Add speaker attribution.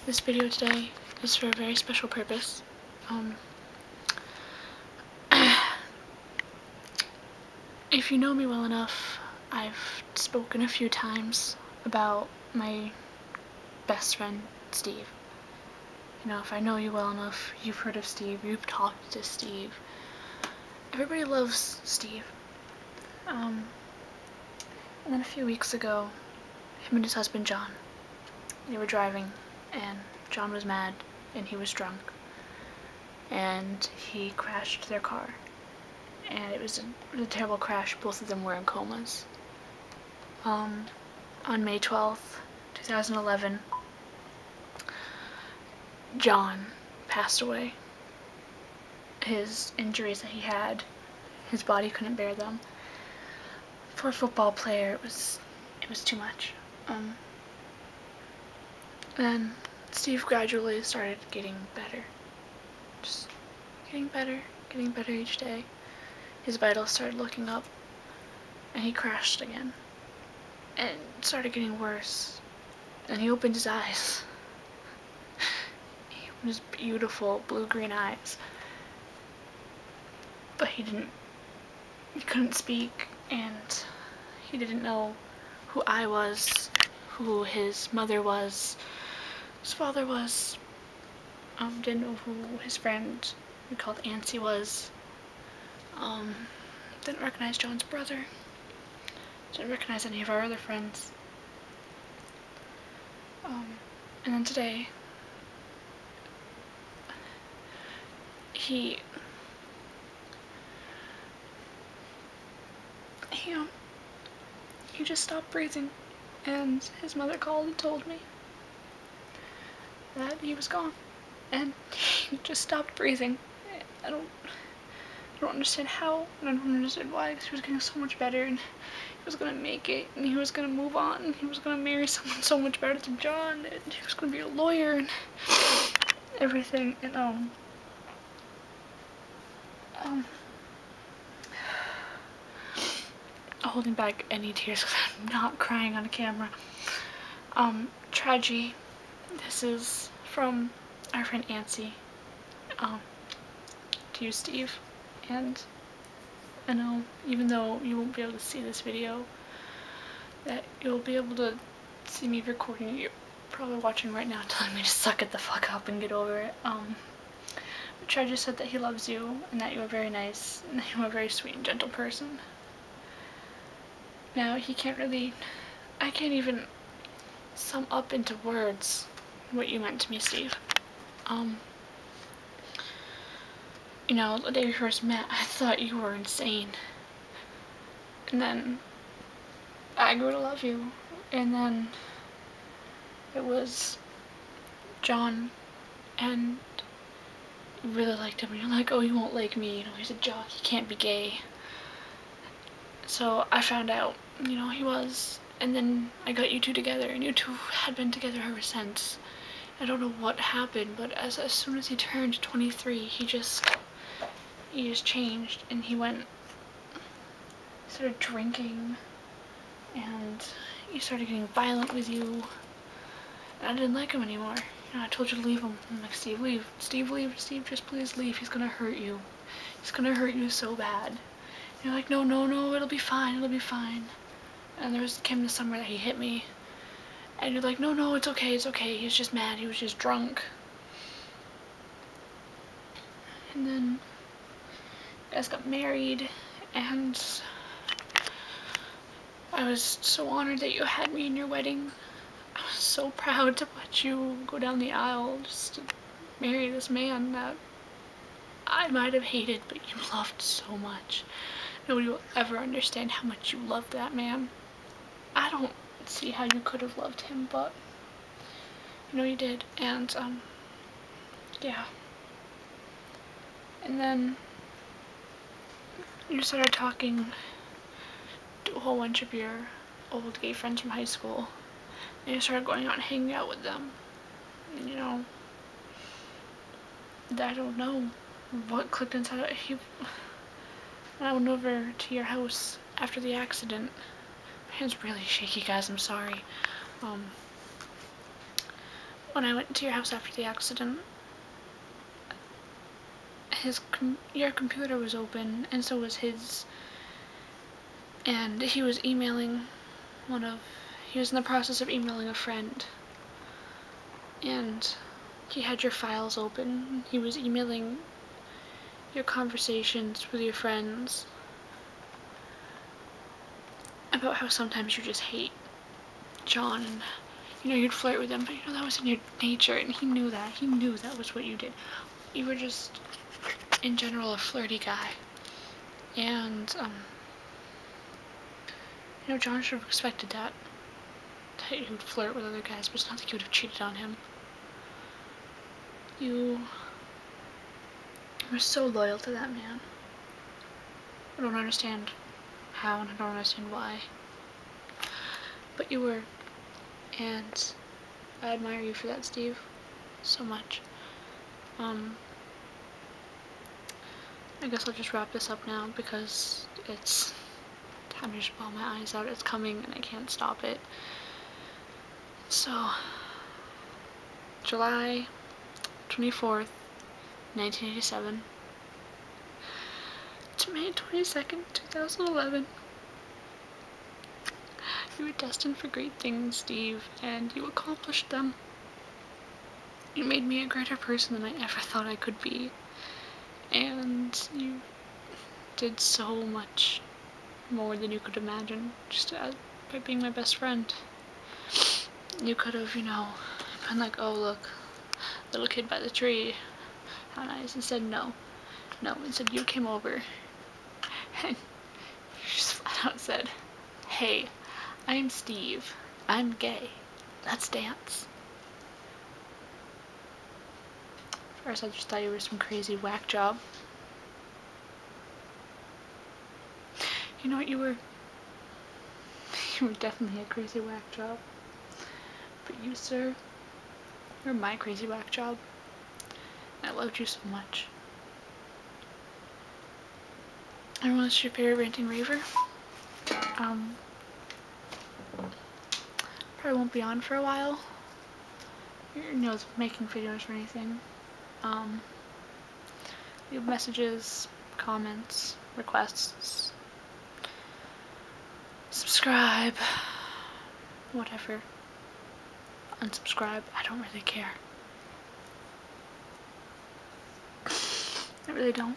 Speaker 1: This video today is for a very special purpose. If you know me well enough, I've spoken a few times about my best friend, Steve. You know, if I know you well enough, you've heard of Steve, you've talked to Steve. Everybody loves Steve. And then a few weeks ago, him and his husband, John, they were driving, and John was mad, and he was drunk, and he crashed their car. And it was a terrible crash. Both of them were in comas. On May 12th, 2011, John passed away. His injuries that he had, his body couldn't bear them. For a football player, it was too much. Then Steve gradually started getting better. Just getting better each day. His vitals started looking up, and he crashed again. And it started getting worse. And he opened his eyes. He opened his beautiful blue-green eyes. But he couldn't speak, and he didn't know who I was, who his mother was, his father was, didn't know who his friend we called Nancy was, didn't recognize John's brother, didn't recognize any of our other friends. And then today, he just stopped breathing, and his mother called and told me that he was gone, and he just stopped breathing. I don't understand how, and I don't understand why, because he was getting so much better, and he was gonna make it, and he was gonna move on, and he was gonna marry someone so much better than John, and he was gonna be a lawyer, and everything, and holding back any tears because I'm not crying on camera. Tragedy. This is from our friend Nancy, to you, Steve, and I know, even though you won't be able to see this video, that you'll be able to see me recording it. You're probably watching right now telling me to suck it the fuck up and get over it. Tragedy said that he loves you, and that you are very nice, and that you are a very sweet and gentle person. Now, I can't even sum up into words what you meant to me, Steve. You know, the day we first met, I thought you were insane. And then I grew to love you. And then it was John, and you really liked him. And you're like, oh, he won't like me. You know, he's a jock. He can't be gay. So I found out, you know, he was. And then I got you two together, and you two had been together ever since. I don't know what happened, but as soon as he turned 23, he just changed, and he started drinking, and he started getting violent with you, and I didn't like him anymore. You know, I told you to leave him. I'm like, Steve, leave. Steve, leave. Steve, just please leave. He's gonna hurt you. He's gonna hurt you so bad. And you're like, no, no, no, it'll be fine, it'll be fine. And came the summer that he hit me, and you're like, no, no, it's okay, he was just mad, he was just drunk. And then you guys got married, and I was so honored that you had me in your wedding. I was so proud to watch you go down the aisle just to marry this man that I might have hated, but you loved so much. Nobody will ever understand how much you loved that man. I don't see how you could have loved him, but you know you did. And yeah. And then you started talking to a whole bunch of your old gay friends from high school, and you started going out and hanging out with them. And you know, I don't know what clicked inside of you. And I went over to your house after the accident. My hand's really shaky, guys, I'm sorry. when I went to your house after the accident, your computer was open, and so was his, and he was emailing he was in the process of emailing a friend, and he had your files open. He was emailing your conversations with your friends about how sometimes you just hate John, and you'd flirt with him, but that was in your nature, and he knew that. He knew that was what you did. You were just, in general, a flirty guy. And, John should have expected that he would flirt with other guys, but it's not like you would have cheated on him. You were so loyal to that man. I don't understand how, and I don't understand why. But you were, and I admire you for that, Steve, so much. I guess I'll just wrap this up now because it's time to just bawl my eyes out. It's coming and I can't stop it. So, July 24th, 1987 to May 22nd, 2011. You were destined for great things, Steve, and you accomplished them. You made me a greater person than I ever thought I could be. And you did so much more than you could imagine, just by being my best friend. You could have, been like, oh look, little kid by the tree, how nice. Instead, no. Instead you came over and you just flat out said, hey, I'm Steve, I'm gay, let's dance. First I just thought you were some crazy whack job. You know what, you were definitely a crazy whack job. But you, sir, you're my crazy whack job. I loved you so much. Everyone, this is your favorite ranting raver. Probably won't be on for a while. Making videos or anything. Leave messages, comments, requests, subscribe, whatever. Unsubscribe, I don't really care. I really don't.